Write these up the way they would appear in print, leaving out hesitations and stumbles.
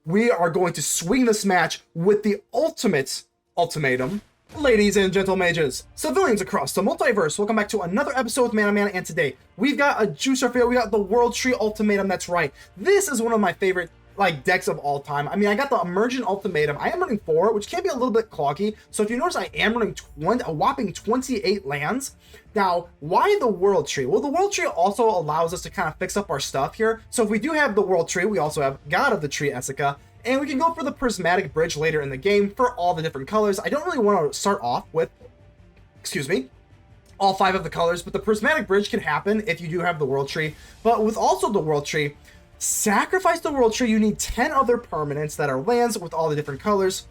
we are going to swing this match with the ultimate ultimatum. Ladies and gentle mages, civilians across the multiverse, welcome back to another episode with Mana, and today we've got a juicer for you. We got the World Tree Ultimatum. That's right. This is one of my favorite decks of all time. I mean, I got the Emergent Ultimatum. I am running 4, which can be a little bit cloggy. So if you notice, I am running a whopping 28 lands. Now, why the World Tree? Well, the World Tree also allows us to kind of fix up our stuff here. So if we do have the World Tree, we also have God of the Tree, Esika. And we can go for the Prismatic Bridge later in the game for all the different colors. I don't really want to start off with, all 5 of the colors, but the Prismatic Bridge can happen if you do have the World Tree. But with also the World Tree, sacrifice the World Tree, you need 10 other permanents that are lands with all the different colors.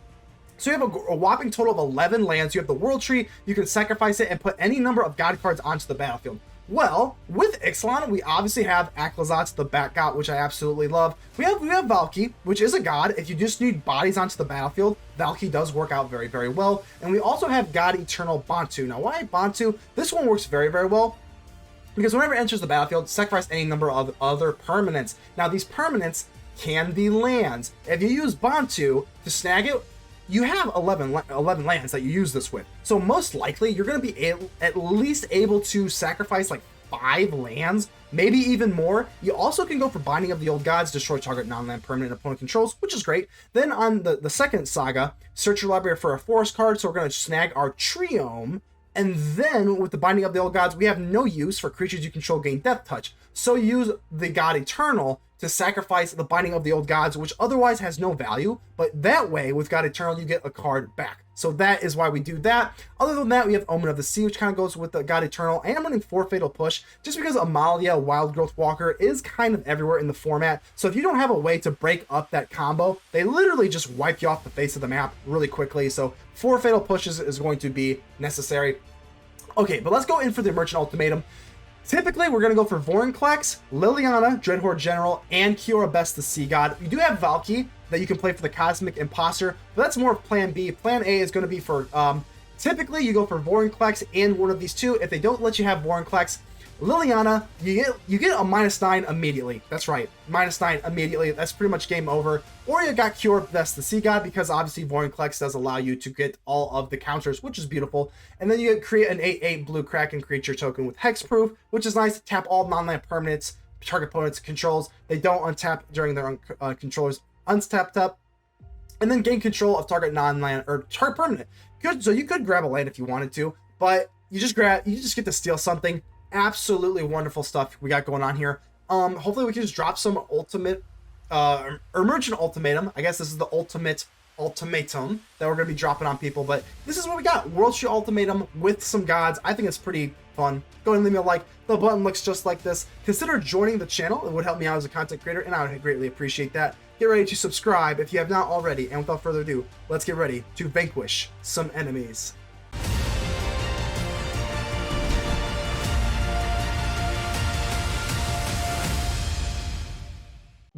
So you have a whopping total of 11 lands. You have the World Tree, you can sacrifice it and put any number of God cards onto the battlefield. Well, with Ixalan, we obviously have Aclazotz, the Bat God, which I absolutely love. We have Valki, which is a god. If you just need bodies onto the battlefield, Valki does work out very, very well. And we also have God-Eternal Bontu. Now, why Bontu? This one works very, very well, because whenever it enters the battlefield, sacrifice any number of other permanents. Now, these permanents can be lands. If you use Bontu to snag it, you have 11 lands that you use this with. So most likely, you're going to be at least able to sacrifice like 5 lands, maybe even more. You also can go for Binding of the Old Gods, destroy target non-land permanent opponent controls, which is great. Then on the second saga, search your library for a forest card. So we're going to snag our Triome. And then with the Binding of the Old Gods, we have no use for creatures you control gain Death Touch. So use the God-Eternal to sacrifice the Binding of the Old Gods, which otherwise has no value. But that way, with God-Eternal, you get a card back. So that is why we do that. Other than that, we have Omen of the Sea, which kind of goes with the God-Eternal. And I'm running 4 Fatal Push, just because Amalia, Wild Growth Walker, is kind of everywhere in the format. So if you don't have a way to break up that combo, they literally just wipe you off the face of the map really quickly. So 4 Fatal Pushes is going to be necessary. Okay, but let's go in for the Emergent Ultimatum. Typically, we're going to go for Vorinclex, Liliana, Dreadhorde General, and Kiora Best the Sea God. You do have Valki that you can play for the Cosmic Imposter, but that's more of Plan B. Plan A is going to be for, typically you go for Vorinclex and one of these two. If they don't let you have Vorinclex, Liliana, you get a -9 immediately. That's right, -9 immediately. That's pretty much game over. Or you got Kiora Best the Sea God, because obviously Vorinclex does allow you to get all of the counters, which is beautiful. And then you create an 8/8 blue Kraken creature token with Hexproof, which is nice to tap all non-land permanents target opponents controls. They don't untap during their own controllers untap up, and then gain control of target non-land or target permanent. Good, so you could grab a land if you wanted to, but you just get to steal something. Absolutely wonderful stuff we got going on here. Hopefully we can just drop some Emergent Ultimatum. I guess this is the ultimate ultimatum that we're going to be dropping on people, but this is what we got. World Tree Ultimatum with some gods. I think it's pretty fun. Go and leave me a like. The button looks just like this. Consider joining the channel. It would help me out as a content creator, and I would greatly appreciate that. Get ready to subscribe if you have not already, and without further ado, let's get ready to vanquish some enemies.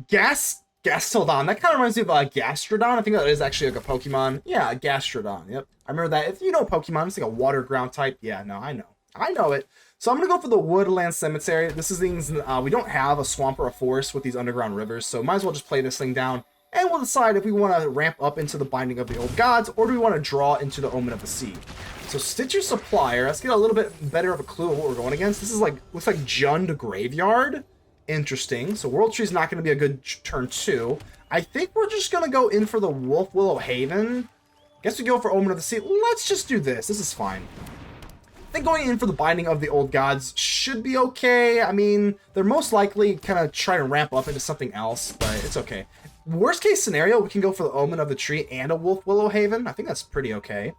Gastrodon. That kind of reminds me of Gastrodon. I think that is actually like a Pokemon. Yeah, Gastrodon. Yep. I remember that. If you know Pokemon, it's like a water ground type. Yeah, no, I know it. So I'm going to go for the Woodland Cemetery. This is things, we don't have a swamp or a forest with these underground rivers, so might as well just play this thing down. And we'll decide if we want to ramp up into the Binding of the Old Gods, or do we want to draw into the Omen of the Sea. So Stitch Your Supplier. Let's get a little bit better of a clue of what we're going against. This is looks like Jund Graveyard. Interesting. So World Tree's not going to be a good turn 2. I think we're just going to go in for the Wolfwillow Haven. Guess we go for Omen of the Sea. Let's just do this. This is fine. I think going in for the Binding of the Old Gods should be okay. I mean, they're most likely kind of trying to ramp up into something else, but it's okay. Worst case scenario, we can go for the Omen of the Tree and a Wolfwillow Haven. I think that's pretty okay.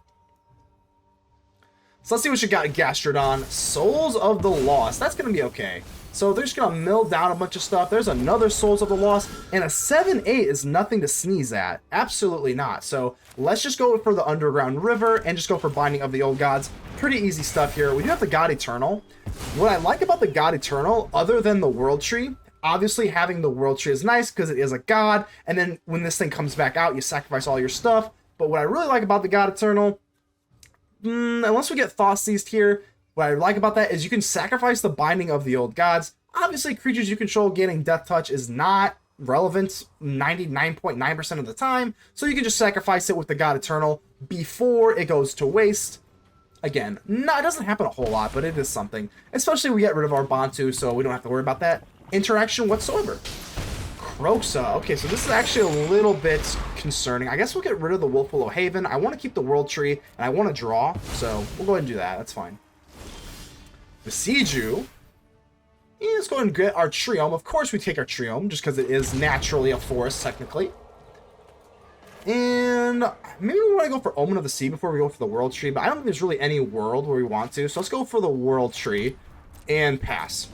So let's see what you got. Gastrodon. Souls of the Lost. That's going to be okay. So they're just going to mill down a bunch of stuff. There's another Souls of the Lost, and a 7/8 is nothing to sneeze at. Absolutely not. So let's just go for the Underground River and just go for Binding of the Old Gods. Pretty easy stuff here. We do have the God-Eternal. What I like about the God-Eternal, other than the World Tree, obviously having the World Tree is nice because it is a god, and then when this thing comes back out, you sacrifice all your stuff. But what I really like about the God-Eternal, unless we get Thought Seized here, what I like about that is you can sacrifice the Binding of the Old Gods. Obviously, creatures you control getting Death Touch is not relevant 99.9% of the time, so you can just sacrifice it with the God-Eternal before it goes to waste. Again, no, it doesn't happen a whole lot, but it is something. Especially we get rid of our Bontu, so we don't have to worry about that interaction whatsoever. Kroxa. Okay, so this is actually a little bit concerning. I guess we'll get rid of the Wolfwillow Haven. I want to keep the World Tree, and I want to draw, so we'll go ahead and do that. That's fine. Boseiju. Yeah, let's go ahead and get our Triome. Of course we take our Triome, just because it is naturally a forest, technically. And maybe we want to go for Omen of the Sea before we go for the World Tree, but I don't think there's really any world where we want to, so let's go for the World Tree and pass.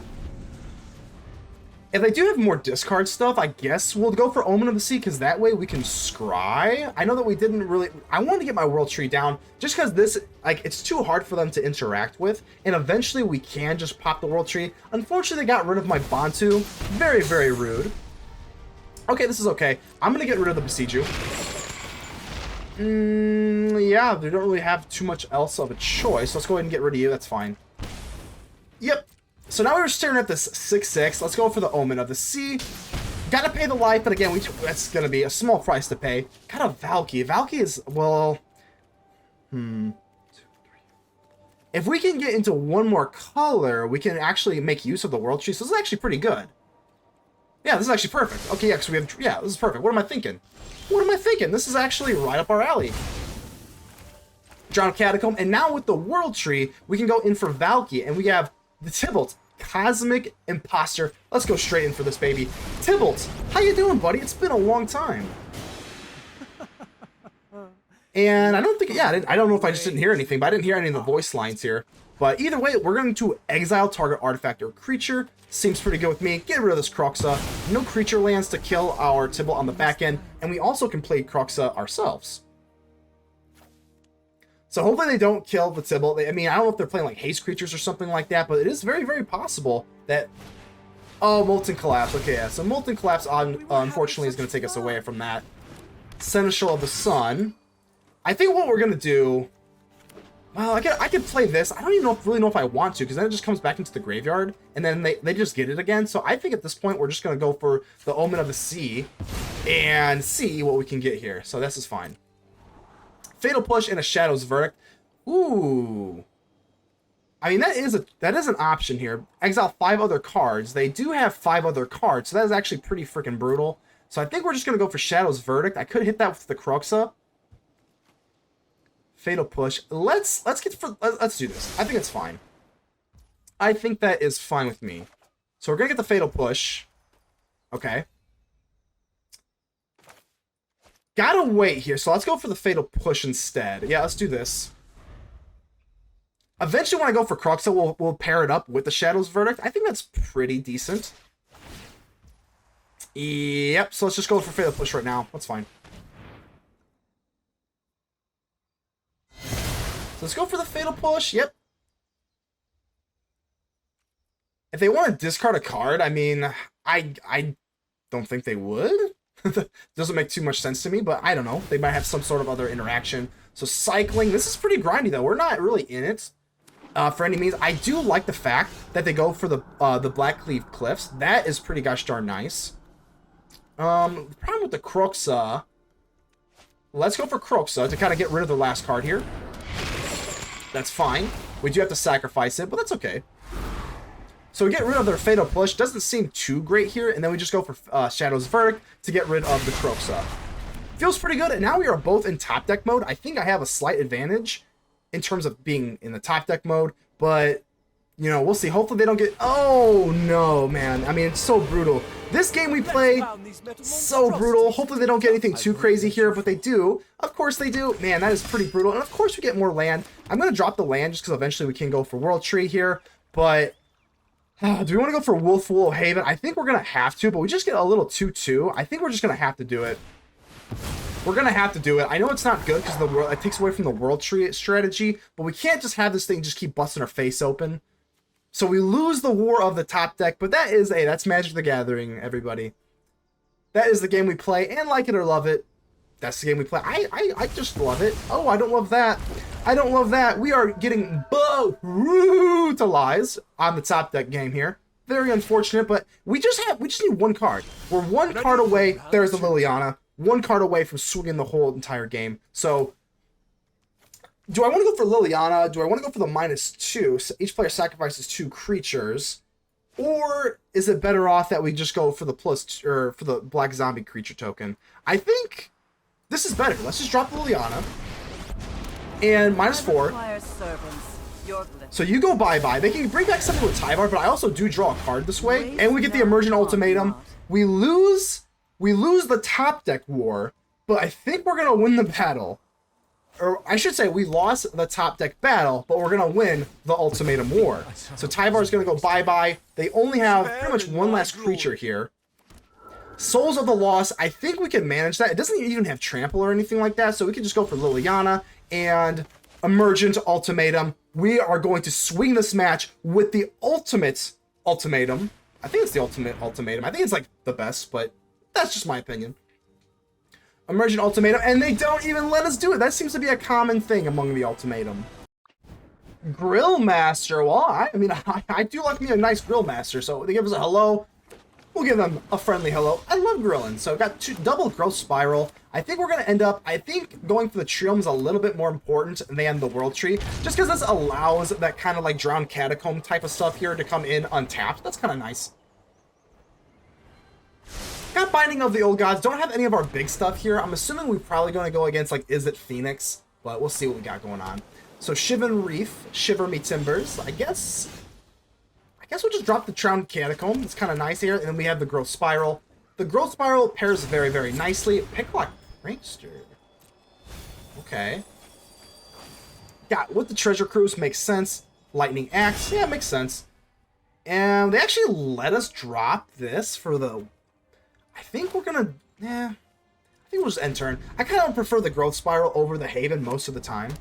If they do have more discard stuff, I guess we'll go for Omen of the Sea, because that way we can scry. I know that we didn't really... I wanted to get my World Tree down, just because this, like, it's too hard for them to interact with, and eventually we can just pop the World Tree. Unfortunately, they got rid of my Bontu. Very, very rude. Okay, this is okay. I'm going to get rid of the Boseiju. Yeah, they don't really have too much else of a choice. Let's go ahead and get rid of you. That's fine. Yep. So now we're staring at this 6/6. Let's go for the Omen of the Sea. Gotta pay the life, but again, that's gonna be a small price to pay. Got a Valki. Valki is, well... If we can get into one more color, we can actually make use of the World Tree. So this is actually pretty good. Yeah, this is actually perfect. Okay, yeah, because we have... Yeah, this is perfect. What am I thinking? What am I thinking? This is actually right up our alley. Drowned Catacomb. And now with the World Tree, we can go in for Valki. And we have the Tibalt, Cosmic Imposter. Let's go straight in for this baby. Tibalt, how you doing, buddy? It's been a long time. And I don't think... Yeah, I don't know if I just didn't hear anything, but I didn't hear any of the voice lines here. But either way, we're going to exile target artifact or creature. Seems pretty good with me. Get rid of this Kroxa. No creature lands to kill our Tibalt on the back end. And we also can play Kroxa ourselves. So hopefully they don't kill the Tibalt. I mean, I don't know if they're playing like haste creatures or something like that, but it is very, very possible that... Oh, Molten Collapse. Okay, yeah. So Molten Collapse, unfortunately, is going to take us away from that. Seneschal of the Sun. I think what we're going to do... Well, I could play this. I don't even really know if I want to, because then it just comes back into the graveyard, and then they just get it again. So I think at this point, we're just going to go for the Omen of the Sea and see what we can get here. So this is fine. Fatal Push and a Shadow's Verdict. Ooh. I mean, that is an option here. Exile 5 other cards. They do have 5 other cards, so that is actually pretty freaking brutal. So I think we're just going to go for Shadow's Verdict. I could hit that with the Kroxa. Fatal Push. Let's do this. I think it's fine. I think that is fine with me. So we're going to get the Fatal Push. Okay. Gotta wait here, so let's go for the Fatal Push instead. Yeah, let's do this. Eventually, when I go for Kroxa, we'll pair it up with the Shadow's Verdict. I think that's pretty decent. Yep, so let's just go for Fatal Push right now. That's fine. So let's go for the Fatal Push. Yep. If they want to discard a card, I mean, I don't think they would. Doesn't make too much sense to me, but I don't know. They might have some sort of other interaction. So cycling, this is pretty grindy though. We're not really in it for any means. I do like the fact that they go for the Blackleaf Cliffs. That is pretty gosh darn nice. The problem with the Kroxa, let's go for Kroxa to kind of get rid of the last card here. That's fine. We do have to sacrifice it, but that's okay. So we get rid of their Fatal Push. Doesn't seem too great here. And then we just go for Shadow's Verdict to get rid of the Kroxa. Feels pretty good. And now we are both in top deck mode. I think I have a slight advantage in terms of being in the top deck mode. But, you know, we'll see. Hopefully they don't get... Oh, no, man. I mean, it's so brutal. This game we play, so brutal. Hopefully they don't get anything too crazy here, but they do. Of course they do. Man, that is pretty brutal. And of course we get more land. I'm going to drop the land just because eventually we can go for World Tree here. But... do we want to go for Wolfwillow Haven? I think we're going to have to, but we just get a little 2/2. I think we're just going to have to do it. We're going to have to do it. I know it's not good because it takes away from the World Tree strategy, but we can't just have this thing just keep busting our face open. So we lose the War of the top deck, but that is, hey, that's Magic the Gathering, everybody. That is the game we play, and like it or love it, that's the game we play. I just love it. Oh, I don't love that. I don't love that. We are getting brutalized on the top deck game here. Very unfortunate, but we just need one card. We're one card away. There's the Liliana. One card away from swinging the whole entire game. So, do I want to go for Liliana? Do I want to go for the -2? So each player sacrifices 2 creatures. Or is it better off that we just go for the or for the black zombie creature token? I think this is better. Let's just drop the Liliana. And -4. So you go bye-bye. They can bring back something with Tyvar, but I also do draw a card this way. And we get the Emergent Ultimatum. We lose the top deck war, but I think we're going to win the battle. Or I should say we lost the top deck battle, but we're going to win the Ultimatum war. So Tyvar is going to go bye-bye. They only have pretty much one last creature here. Souls of the Lost, I think we can manage that. It doesn't even have trample or anything like that, so we can just go for Liliana and Emergent Ultimatum. We are going to swing this match with the ultimate ultimatum. I think it's the ultimate ultimatum. I think it's like the best, but that's just my opinion. Emergent Ultimatum, and they don't even let us do it. That seems to be a common thing among the ultimatum. Grill Master. Well, I mean, I do like me a nice Grill Master, so they give us a hello. We'll give them a friendly hello. I love grilling, so got double growth spiral. I think we're gonna end up, I think going for the Triome is a little bit more important than the World Tree, just because this allows that kind of like Drowned Catacomb type of stuff here to come in untapped. That's kind of nice. Got Binding of the Old Gods. Don't have any of our big stuff here. I'm assuming we're probably going to go against like Is It Phoenix, but we'll see what we got going on. So Shivan Reef, Shiver Me Timbers. I guess we'll just drop the Drowned Catacomb. It's kind of nice here. And then we have the Growth Spiral. The Growth Spiral pairs very, very nicely. Picklock Prankster. Okay. Got with the Treasure Cruise, makes sense. Lightning Axe, yeah, makes sense. And they actually let us drop this for the... I think we're gonna... I think we'll just end turn. I kind of prefer the Growth Spiral over the Haven most of the time.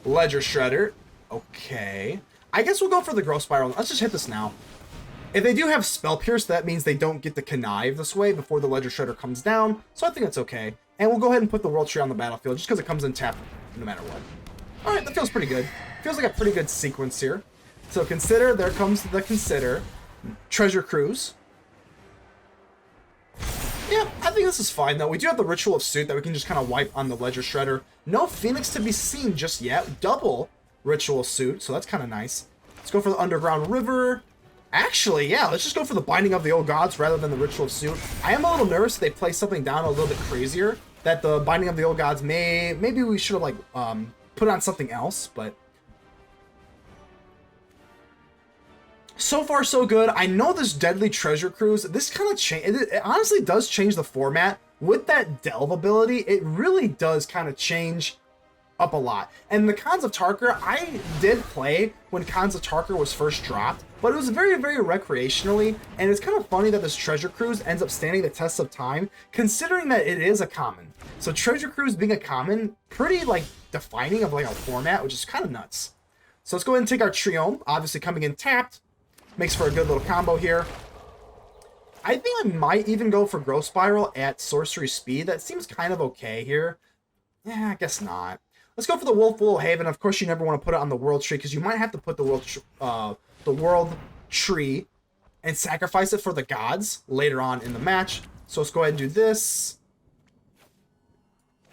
Ledger Shredder. Okay. I guess we'll go for the Growth Spiral. Let's just hit this now. If they do have Spell Pierce, that means they don't get the Connive this way before the Ledger Shredder comes down. So I think that's okay. And we'll go ahead and put the World Tree on the battlefield just because it comes in tapped no matter what. Alright, that feels pretty good. Feels like a pretty good sequence here. So Consider, there comes the Consider. Treasure Cruise. Yeah, I think this is fine though. We do have the Ritual of Soot that we can just kind of wipe on the Ledger Shredder. No Phoenix to be seen just yet. Double Ritual of Soot, so that's kind of nice. Let's go for the Underground River. Actually, yeah, let's just go for the Binding of the Old Gods rather than the Ritual of Soot. I am a little nervous they play something down a little bit crazier. That the Binding of the Old Gods maybe we should have like put on something else, but so far so good. I know this Deadly Treasure Cruise, this kind of it honestly does change the format. With that Delve ability, it really does kind of change up a lot. And the Khans of Tarkir, I did play when Khans of Tarkir was first dropped, but it was very, very recreationally, and it's kind of funny that this Treasure Cruise ends up standing the test of time, considering that it is a common. So Treasure Cruise being a common, pretty like defining of like a format, which is kind of nuts. So let's go ahead and take our Triome, obviously coming in tapped. Makes for a good little combo here. I think I might even go for Growth Spiral at Sorcery Speed. That seems kind of okay here. Yeah, I guess not. Let's go for the Wolfwillow Haven. Of course, you never want to put it on the World Tree because you might have to put the World Tree and sacrifice it for the gods later on in the match. So let's go ahead and do this.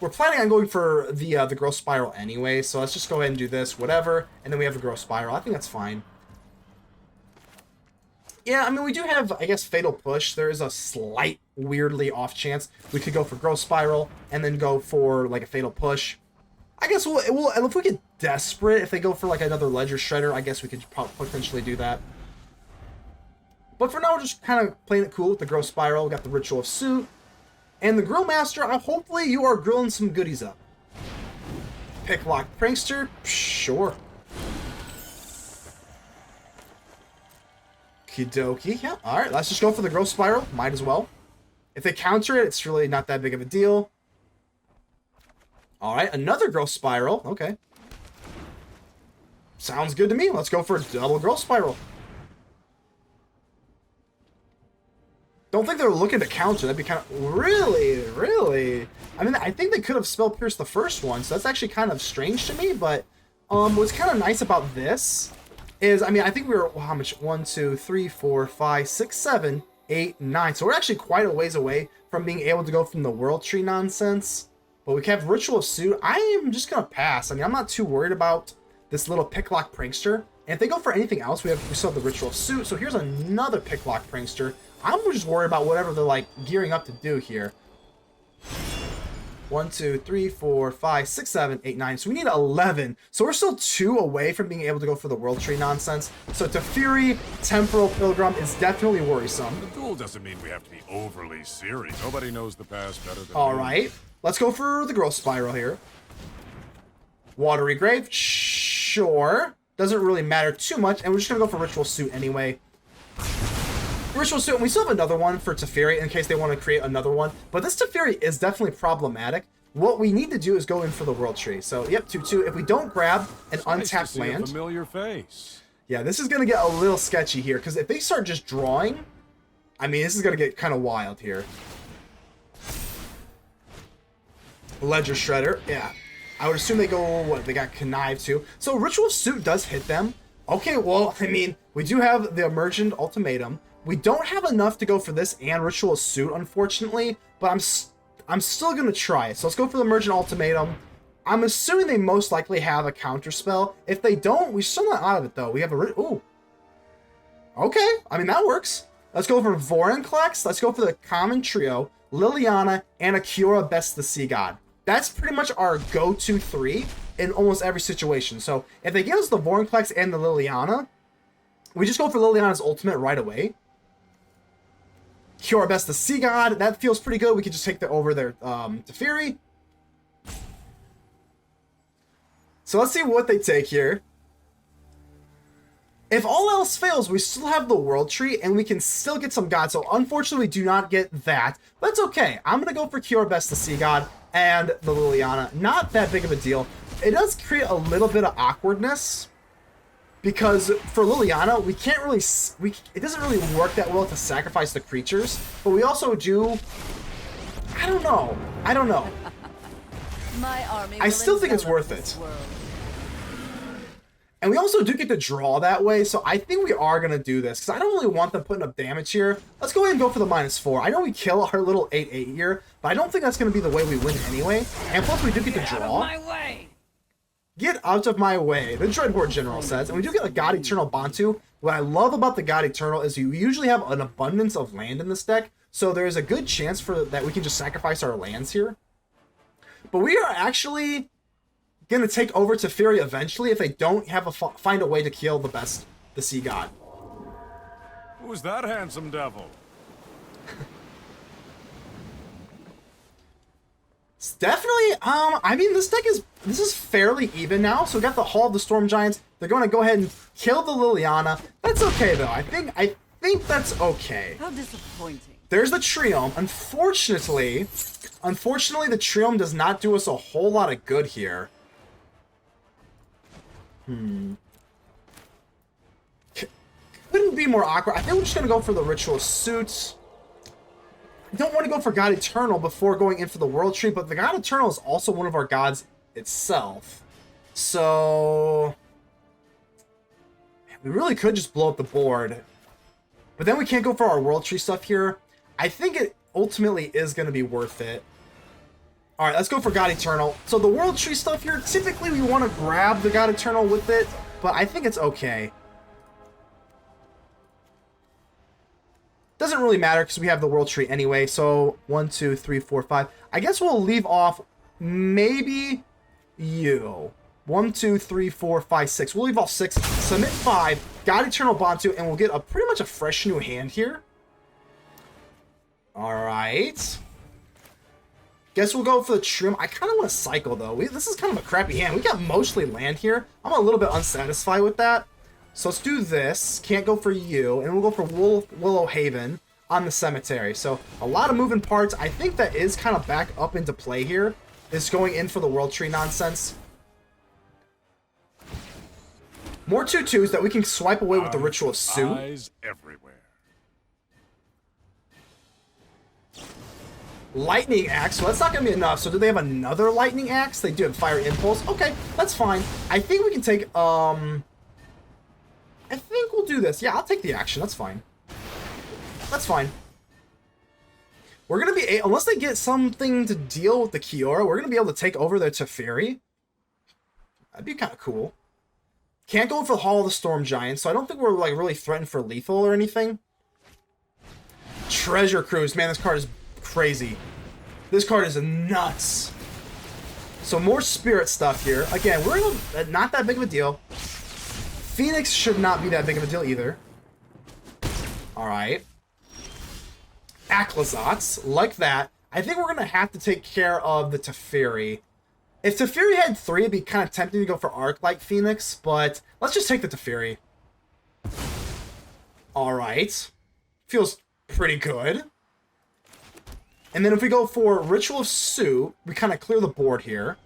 We're planning on going for the Growth Spiral anyway, so let's just go ahead and do this, whatever. And then we have the Growth Spiral. I think that's fine. Yeah, I mean, we do have, I guess, Fatal Push. There is a slight, weirdly off chance we could go for Growth Spiral and then go for, like, a Fatal Push. I guess we'll if we get desperate, if they go for, like, another Ledger Shredder, I guess we could potentially do that. But for now, we're just kind of playing it cool with the Growth Spiral. We got the Ritual of Soot. And the Grill Master, hopefully you are grilling some goodies up. Picklock Prankster? Sure. Kidoki, yeah. Alright, let's just go for the Growth Spiral. Might as well. If they counter it, it's really not that big of a deal. Alright, another Growth Spiral. Okay. Sounds good to me. Let's go for a double Growth Spiral. Don't think they're looking to counter. That'd be kind of... Really? I mean, I think they could have Spell Pierced the first one, so that's actually kind of strange to me, but what's kind of nice about this is, I mean, I think we were, well, how much? 1, 2, 3, 4, 5, 6, 7, 8, 9. So we're actually quite a ways away from being able to go from the World Tree nonsense. But we have Ritual of Soot. I am just going to pass. I mean, I'm not too worried about this little Picklock Prankster. And if they go for anything else, we still have the Ritual of Soot. So here's another Picklock Prankster. I'm just worried about whatever they're, like, gearing up to do here. 1, 2, 3, 4, 5, 6, 7, 8, 9. So we need 11. So we're still 2 away from being able to go for the World Tree nonsense. So Teferi, Temporal Pilgrim is definitely worrisome. The duel doesn't mean we have to be overly serious. Nobody knows the past better than All right. Let's go for the Growth Spiral here. Watery Grave. Sure. Doesn't really matter too much. And we're just going to go for Ritual Suit anyway. Ritual Suit, and we still have another one for Teferi in case they want to create another one. But this Teferi is definitely problematic. What we need to do is go in for the World Tree. So, yep, 2-2. If we don't grab an untapped land... A familiar face. Yeah, this is going to get a little sketchy here. Because if they start just drawing... I mean, this is going to get kind of wild here. Ledger Shredder. Yeah. I would assume they go... What? They got Connive too. So, Ritual Suit does hit them. Okay, well, I mean, we do have the Emergent Ultimatum. We don't have enough to go for this and Ritual Suit, unfortunately, but I'm still going to try it. So let's go for the Emergent Ultimatum. I'm assuming they most likely have a counterspell. If they don't, we're still not out of it, though. We have a... Ooh. Okay. I mean, that works. Let's go for Vorinclex. Let's go for the Common Trio, Liliana, and a Kiora Best the Sea God. That's pretty much our go-to 3 in almost every situation. So if they give us the Vorinclex and the Liliana, we just go for Liliana's ultimate right away. Kiora Best the Sea God, that feels pretty good. We could just take over their Teferi. So let's see what they take here. If all else fails, we still have the World Tree, and we can still get some gods. So unfortunately, we do not get that. But it's okay. I'm going to go for Kiora Best the Sea God and the Liliana. Not that big of a deal. It does create a little bit of awkwardness. Because for Liliana, we can't really... it doesn't really work that well to sacrifice the creatures. But we also do... I don't know. My army I still think it's worth it. And we also do get to draw that way. So I think we are going to do this. Because I don't really want them putting up damage here. Let's go ahead and go for the -4. I know we kill our little 8/8 here. But I don't think that's going to be the way we win anyway. And plus we do get to draw. Get out of my way! Get out of my way, the Dreadhorde General says. And we do get a God-Eternal Bontu. What I love about the God-Eternal is you usually have an abundance of land in this deck. So there's a good chance for that we can just sacrifice our lands here. But we are actually going to take over Teferi eventually if they don't have find a way to kill the Sea God. Who's that handsome devil? It's definitely, I mean, this is fairly even now. So we got the Hall of the Storm Giants. They're going to go ahead and kill the Liliana. That's okay, though. I think that's okay. How disappointing. There's the Triome. Unfortunately, the Triome does not do us a whole lot of good here. Couldn't be more awkward. I think we're just going to go for the Ritual Suit. I don't want to go for God-Eternal before going in for the World Tree, but the God-Eternal is also one of our gods itself. So... we really could just blow up the board. But then we can't go for our World Tree stuff here. I think it ultimately is going to be worth it. Alright, let's go for God-Eternal. So the World Tree stuff here, typically we want to grab the God-Eternal with it, but I think it's okay. Doesn't really matter because we have the World Tree anyway. So 1, 2, 3, 4, 5. I guess we'll leave off maybe you. 1, 2, 3, 4, 5, 6. We'll leave off 6. Submit 5. God-Eternal Bontu, and we'll get pretty much a fresh new hand here. Alright. Guess we'll go for the Trim. I kind of want to cycle, though. This is kind of a crappy hand. We got mostly land here. I'm a little bit unsatisfied with that. So let's do this. Can't go for you. And we'll go for Wolfwillow Haven on the Cemetery. So a lot of moving parts. I think that is kind of back up into play here. Is going in for the World Tree nonsense. More 2/2s that we can swipe away with the Ritual of Soot. Eyes everywhere. Lightning Axe. So that's not going to be enough. So do they have another Lightning Axe? They do have Fire Impulse. Okay, that's fine. I think we can take... I think we'll do this. Yeah, I'll take the action. That's fine. That's fine. We're going to be... Unless they get something to deal with the Kiora, we're going to be able to take over their Teferi. That'd be kind of cool. Can't go for the Hall of the Storm Giant, so I don't think we're like really threatened for lethal or anything. Treasure Cruise. Man, this card is crazy. This card is nuts. So more spirit stuff here. Again, we're not that big of a deal. Phoenix should not be that big of a deal either. Alright. Aclazotz, like that. I think we're going to have to take care of the Teferi. If Teferi had 3, it'd be kind of tempting to go for Arc like Phoenix, but let's just take the Teferi. Alright. Feels pretty good. And then if we go for Ritual of Soot, we kind of clear the board here.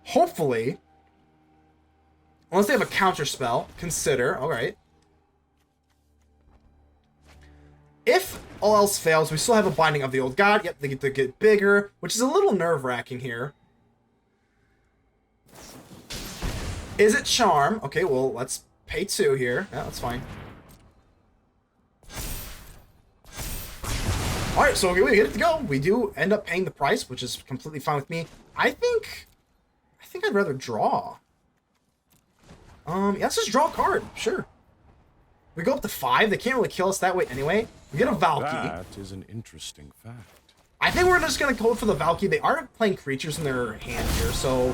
Hopefully. Unless they have a counter spell, consider. Alright. If all else fails, we still have a Binding of the Old God. Yep, they get to get bigger, which is a little nerve-wracking here. Is it Charm? Okay, well, let's pay 2 here. Yeah, that's fine. Alright, so we get it to go. We do end up paying the price, which is completely fine with me. I think I'd rather draw. Yeah, let's just draw a card. Sure. We go up to 5. They can't really kill us that way anyway. We get a Valki. That is an interesting fact. I think we're just going to go for the Valki. They are playing creatures in their hand here, so...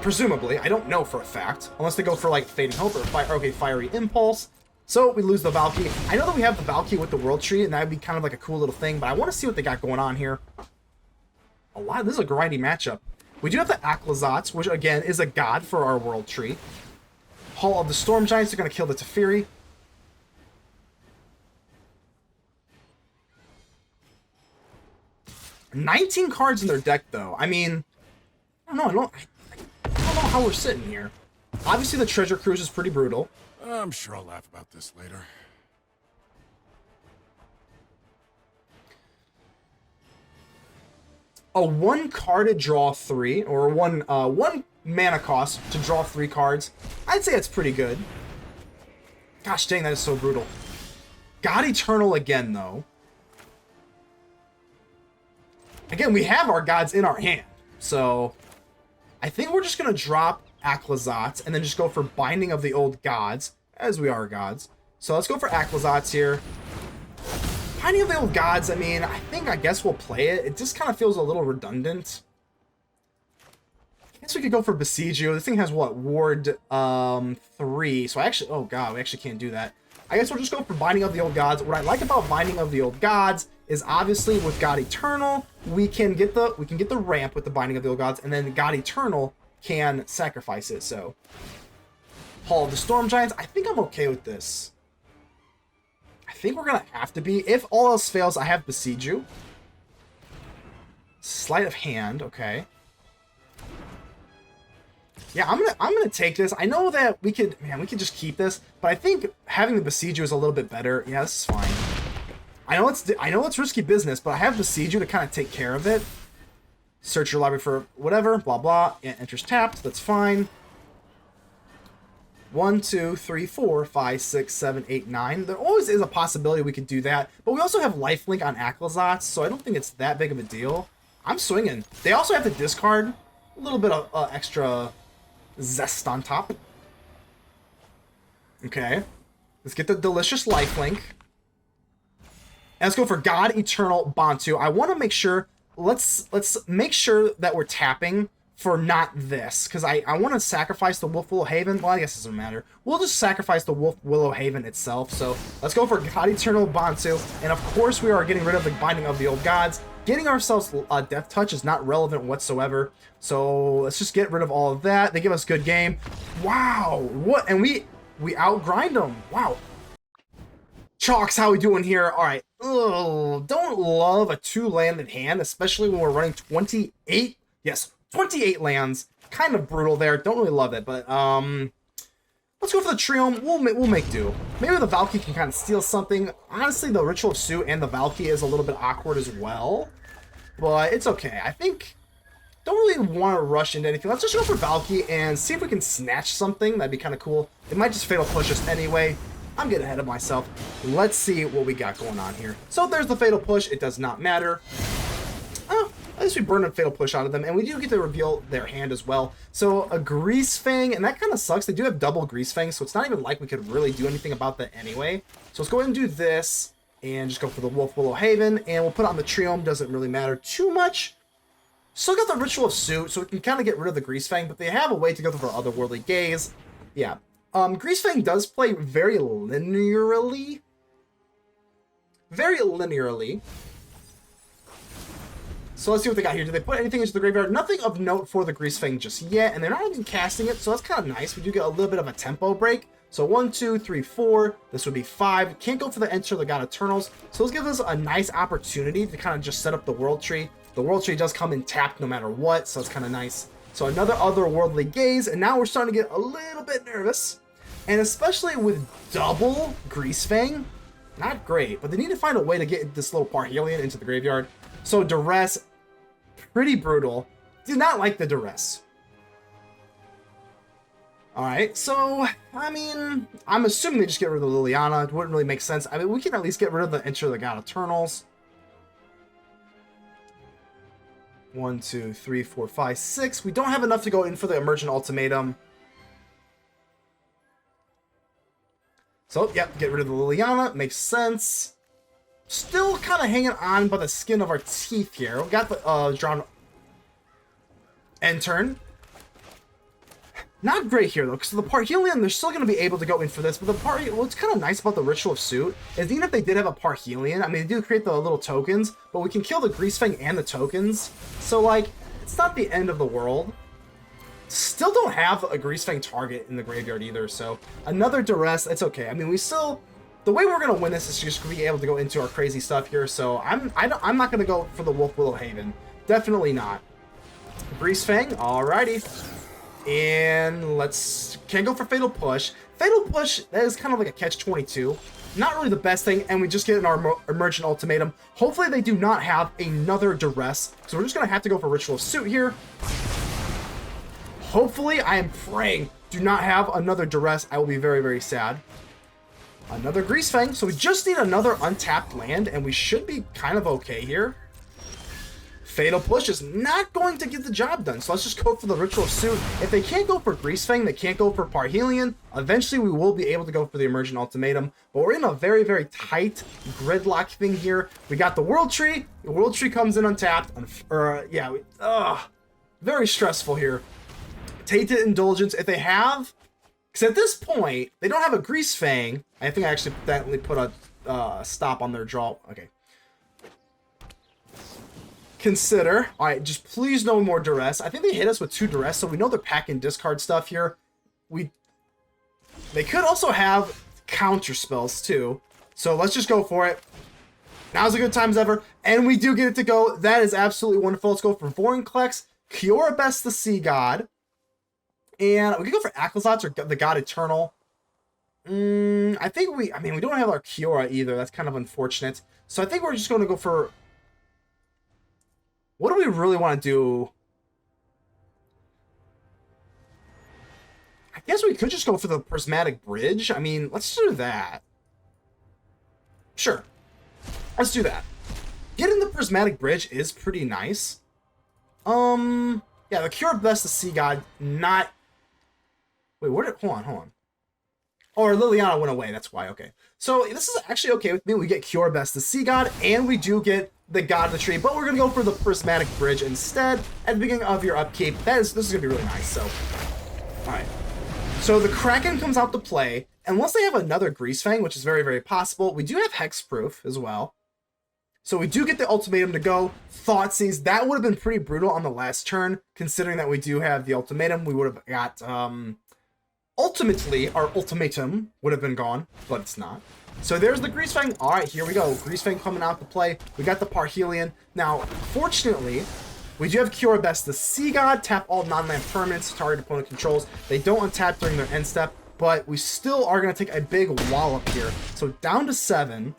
Presumably. I don't know for a fact. Unless they go for, like, Fading Hope or Fiery Impulse. So, we lose the Valki. I know that we have the Valki with the World Tree, and that would be kind of like a cool little thing, but I want to see what they got going on here. This is a grindy matchup. We do have the Aclazotz, which, again, is a god for our World Tree. Hall of the Storm Giants are going to kill the Teferi. $19 cards in their deck, though. I mean, I don't know how we're sitting here. Obviously, the Treasure Cruise is pretty brutal. I'm sure I'll laugh about this later. A 1 card to draw 3, or one mana cost to draw 3 cards. I'd say it's pretty good. Gosh dang, that is so brutal. God-Eternal again, though. Again, we have our gods in our hand, so I think we're just going to drop Aclazotz and then just go for Binding of the Old Gods, as we are gods. So let's go for Aclazotz here. Binding of the Old Gods, I mean, I guess we'll play it. It just kind of feels a little redundant. I guess we could go for Boseiju. This thing has, what, Ward 3. So I actually, oh god, we actually can't do that. I guess we'll just go for Binding of the Old Gods. What I like about Binding of the Old Gods is obviously with God-Eternal, we can get the ramp with the Binding of the Old Gods, and then God-Eternal can sacrifice it. So Hall of the Storm Giants, I think I'm okay with this. I think we're gonna have to be. If all else fails, I have Boseiju. Sleight of Hand, okay. Yeah, I'm gonna take this. I know that we could just keep this, but I think having the Boseiju is a little bit better. Yeah, this is fine. I know it's risky business, but I have Boseiju to kind of take care of it. Search your library for whatever, blah blah. Yeah, enters tapped. That's fine. 1, 2, 3, 4, 5, 6, 7, 8, 9. There always is a possibility we could do that, but we also have lifelink on Aclazotz, so I don't think it's that big of a deal. I'm swinging. They also have to discard a little bit of extra zest on top. Okay, let's get the delicious lifelink. And let's go for God-Eternal Bontu. I want to make sure, let's make sure that we're tapping for not this, because I want to sacrifice the Wolfwillow Haven. Well, I guess it doesn't matter. We'll just sacrifice the Wolfwillow Haven itself. So let's go for God-Eternal Bontu. And of course, we are getting rid of the Binding of the Old Gods. Getting ourselves Death Touch is not relevant whatsoever. So let's just get rid of all of that. They give us good game. Wow, what? And we outgrind them. Wow. Chalks, how we doing here? All right. Ugh, don't love a 2-landed hand, especially when we're running 28. Yes, 28 lands. Kind of brutal there. Don't really love it, but let's go for the Triome. We'll make do. Maybe the Valki can kind of steal something. Honestly, the Ritual of Soot and the Valki is a little bit awkward as well, but it's okay. I think don't really want to rush into anything. Let's just go for Valki and see if we can snatch something. That'd be kind of cool. It might just fatal push us anyway. I'm getting ahead of myself. Let's see what we got going on here. So there's the fatal push. It does not matter. Oh, at least we burned a fatal push out of them, and we do get to reveal their hand as well. So a Grease Fang, and that kind of sucks. They do have double Grease Fang, so it's not even like we could really do anything about that anyway. So let's go ahead and do this, and just go for the Wolfwillow Haven, and we'll put it on the Triome. Doesn't really matter too much. Still got the Ritual of Soot, so we can kind of get rid of the Grease Fang, but they have a way to go for Otherworldly Gaze. Yeah. Grease Fang does play very linearly. Very linearly. So let's see what they got here. Did they put anything into the graveyard? Nothing of note for the Grease Fang just yet, and they're not even casting it, so that's kind of nice. We do get a little bit of a tempo break. So 1, 2, 3, 4. This would be 5. Can't go for the Enter the God-Eternals. So this gives us a nice opportunity to kind of just set up the World Tree. The World Tree does come in tapped no matter what, so it's kind of nice. So another Otherworldly Gaze, and now we're starting to get a little bit nervous. And especially with double Grease Fang, not great, but they need to find a way to get this little Parhelion into the graveyard. So Duress, pretty brutal. Did not like the Duress. Alright, so, I mean, I'm assuming they just get rid of the Liliana. It wouldn't really make sense. I mean, we can at least get rid of the Enter the God-Eternals. 1, 2, 3, 4, 5, 6. We don't have enough to go in for the Emergent Ultimatum. So, yep, get rid of the Liliana. Makes sense. Still kind of hanging on by the skin of our teeth here. We got the Drowned End turn. Not great here, though, because the Parhelion, they're still going to be able to go in for this, but the what's kind of nice about the Ritual of Soot is even if they did have a Parhelion, I mean, they do create the little tokens, but we can kill the Grease Fang and the tokens, so, like, it's not the end of the world. Still don't have a Grease Fang target in the graveyard either, so another Duress, it's okay. I mean, we still, the way we're going to win this is just to be able to go into our crazy stuff here, so I'm not going to go for the Wolfwillow Haven. Definitely not. Grease Fang, alrighty. And can't go for Fatal Push. Fatal Push, that is kind of like a catch-22. Not really the best thing, and we just get our Emergent Ultimatum. Hopefully they do not have another Duress, so we're just going to have to go for Ritual of Soot here. Hopefully, I am praying, do not have another Duress. I will be very, very sad. Another Grease Fang, so we just need another untapped land, and we should be kind of okay here. Fatal Push is not going to get the job done, so let's just go for the Ritual of Soot. If they can't go for Grease Fang, they can't go for Parhelion. Eventually, we will be able to go for the Emergent Ultimatum, but we're in a very, very tight gridlock thing here. We got the World Tree. The World Tree comes in untapped. Very stressful here. Tainted Indulgence, if they have, because at this point, they don't have a Grease Fang. I think I actually accidentally put a stop on their draw. Okay. Consider. Alright, just please no more Duress. I think they hit us with 2 Duress, so we know they're packing discard stuff here. They could also have counter spells too. So let's just go for it. Now's a good time as ever. And we do get it to go. That is absolutely wonderful. Let's go for Vorinclex, Kiora Best the Sea God. And we could go for Aclazotz or the God-Eternal. I think we don't have our Kiora either. That's kind of unfortunate. So I think we're just going to go for... What do we really want to do? I guess we could just go for the Prismatic Bridge. I mean, let's do that. Sure. Let's do that. Getting the Prismatic Bridge is pretty nice. Yeah, the Kiora Best the Sea God, not... Wait, hold on. Oh, or Liliana went away, that's why, okay. So, this is actually okay with me. We get Kiora Best the Sea God, and we do get the God of the Tree, but we're going to go for the Prismatic Bridge instead at the beginning of your upkeep. This is going to be really nice, so... Alright. So, the Kraken comes out to play, unless they have another Grease Fang, which is very, very possible. We do have Hexproof as well. So we do get the Ultimatum to go. Thoughtseize, that would have been pretty brutal on the last turn, considering that we do have the Ultimatum. We would have got... Ultimately, our Ultimatum would have been gone, but it's not. So there's the Grease Fang. All right, here we go. Grease Fang coming out to play. We got the Parhelion. Now, fortunately, we do have Kiora Best the Sea God. Tap all non-land permanents target opponent controls. They don't untap during their end step, but we still are going to take a big wallop here. So down to 7.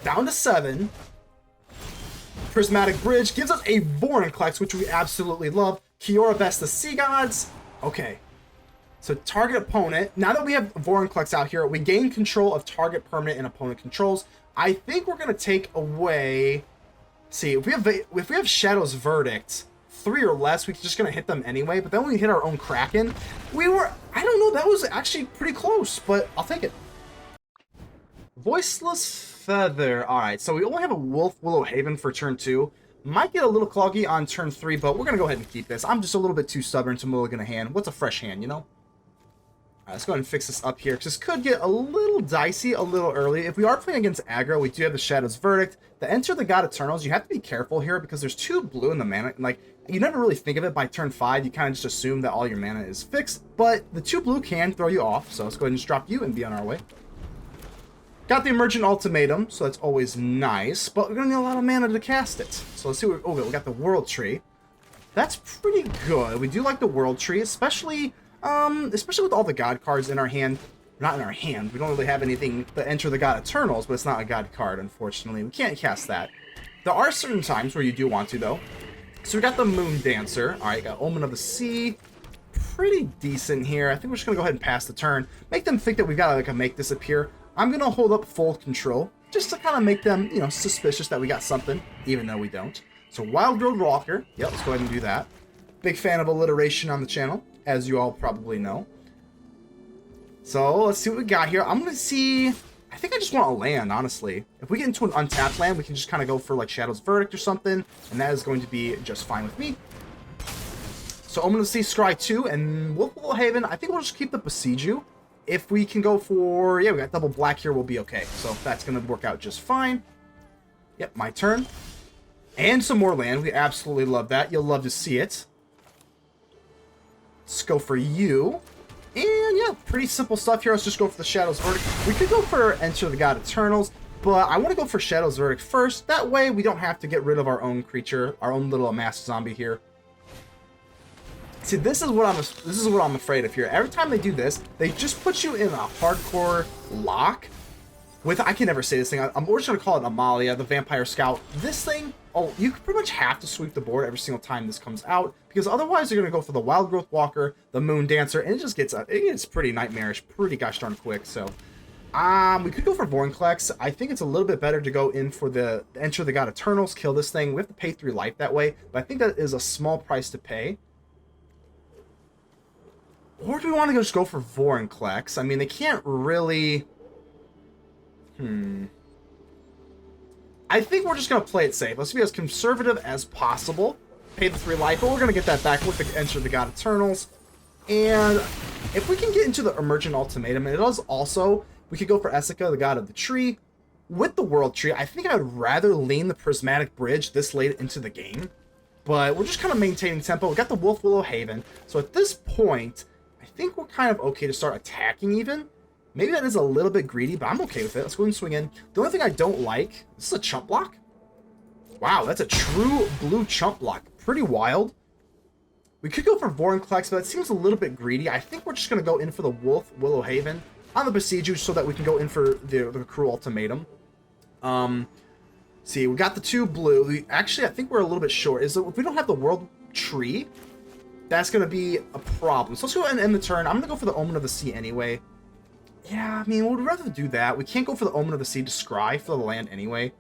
Down to 7. Prismatic Bridge gives us a Vorinclex, which we absolutely love. Kiora, Best of Sea Gods. Okay. So target opponent. Now that we have Vorinclex out here, we gain control of target permanent and opponent controls. I think we're going to take away... See, if we have Shadow's Verdict, 3 or less, we're just going to hit them anyway. But then when we hit our own Kraken, we were... I don't know, that was actually pretty close, but I'll take it. Voiceless Feather. Alright, so we only have a Wolfwillow Haven for turn 2. Might get a little cloggy on turn 3, but we're going to go ahead and keep this. I'm just a little bit too stubborn to mulligan a hand. What's a fresh hand, you know? Alright, let's go ahead and fix this up here, because this could get a little dicey a little early. If we are playing against aggro, we do have the Shadow's Verdict. The Enter the God-Eternals, you have to be careful here, because there's 2 blue in the mana. Like, you never really think of it by turn 5. You kind of just assume that all your mana is fixed, but the 2 blue can throw you off, so let's go ahead and just drop you and be on our way. Got the Emergent Ultimatum, so that's always nice, but we're going to need a lot of mana to cast it. So let's see what... Okay, we got the World Tree. That's pretty good. We do like the World Tree, especially with all the God cards in our hand. Not in our hand. We don't really have anything to enter the God-Eternals, but it's not a God card, unfortunately. We can't cast that. There are certain times where you do want to, though. So we got the Moon Dancer. Alright, got Omen of the Sea. Pretty decent here. I think we're just going to go ahead and pass the turn. Make them think that we've got to, like, make this appear. I'm going to hold up full control, just to kind of make them, you know, suspicious that we got something, even though we don't. So Wild Road Walker. Yep, let's go ahead and do that. Big fan of alliteration on the channel, as you all probably know. So let's see what we got here. I'm going to see... I think I just want a land, honestly. If we get into an untapped land, we can just kind of go for, like, Shadow's Verdict or something, and that is going to be just fine with me. So Omen of the Sea, Scry 2, and Wolfwillow Haven. I think we'll just keep the Boseiju. If we can go for... Yeah, we got double black here, we'll be okay. So that's going to work out just fine. Yep, my turn. And some more land. We absolutely love that. You'll love to see it. Let's go for you. And yeah, pretty simple stuff here. Let's just go for the Shadow's Verdict. We could go for Enter the God-Eternals, but I want to go for Shadow's Verdict first. That way, we don't have to get rid of our own creature, our own little masked zombie here. See, this is what I'm afraid of here. Every time they do this, they just put you in a hardcore lock with... I can never say this thing. We're just going to call it Amalia, the Vampire Scout. This thing... Oh, you pretty much have to sweep the board every single time this comes out, because otherwise you're going to go for the Wild Growth Walker, the Moon Dancer, and it gets pretty nightmarish pretty gosh darn quick. So we could go for Vorinclex. I think it's a little bit better to go in for the Enter the God-Eternals, kill this thing. We have to pay 3 life that way, but I think that is a small price to pay. Or do we want to just go for Vorinclex? I mean, they can't really... I think we're just going to play it safe. Let's be as conservative as possible. Pay the 3 life, but we're going to get that back with the Enter the God-Eternals. And if we can get into the Emergent Ultimatum, and it does also... We could go for Esika, the God of the Tree. With the World Tree, I think I would rather lean the Prismatic Bridge this late into the game. But we're just kind of maintaining tempo. We got the Wolfwillow Haven. So at this point... I think we're kind of okay to start attacking even. Maybe that is a little bit greedy, but I'm okay with it. Let's go ahead and swing in. The only thing I don't like... This is a chump block? Wow, that's a true blue chump block. Pretty wild. We could go for Vorinclex, but it seems a little bit greedy. I think we're just going to go in for the Wolfwillow Haven on the Boseiju so that we can go in for the Cruel Ultimatum. See, we got the 2 blue. Actually, I think we're a little bit short. If we don't have the World Tree... That's going to be a problem. So let's go ahead and end the turn. I'm going to go for the Omen of the Sea anyway. Yeah, I mean, we'd rather do that. We can't go for the Omen of the Sea to scry for the land anyway.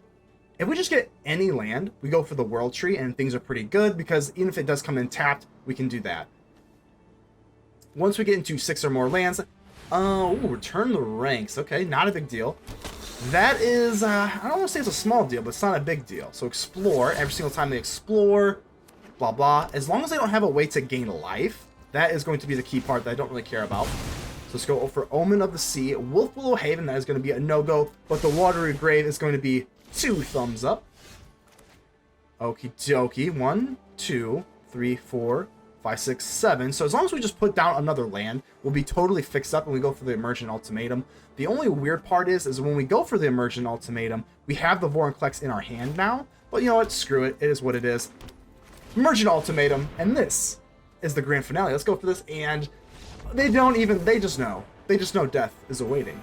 If we just get any land, we go for the World Tree, and things are pretty good, because even if it does come in tapped, we can do that. Once we get into 6 or more lands... return the ranks. Okay, not a big deal. That is... I don't want to say it's a small deal, but it's not a big deal. So explore. Every single time they explore... Blah, blah. As long as they don't have a way to gain life, that is going to be the key part that I don't really care about. So let's go for Omen of the Sea. Wolfwillow Haven, that is going to be a no-go. But the Watery Grave is going to be 2 thumbs up. Okie dokie. 1, 2, 3, 4, 5, 6, 7. So as long as we just put down another land, we'll be totally fixed up when we go for the Emergent Ultimatum. The only weird part is when we go for the Emergent Ultimatum, we have the Vorinclex in our hand now. But you know what? Screw it. It is what it is. Emergent Ultimatum, and this is the grand finale. Let's go for this, and they just know. They just know death is awaiting.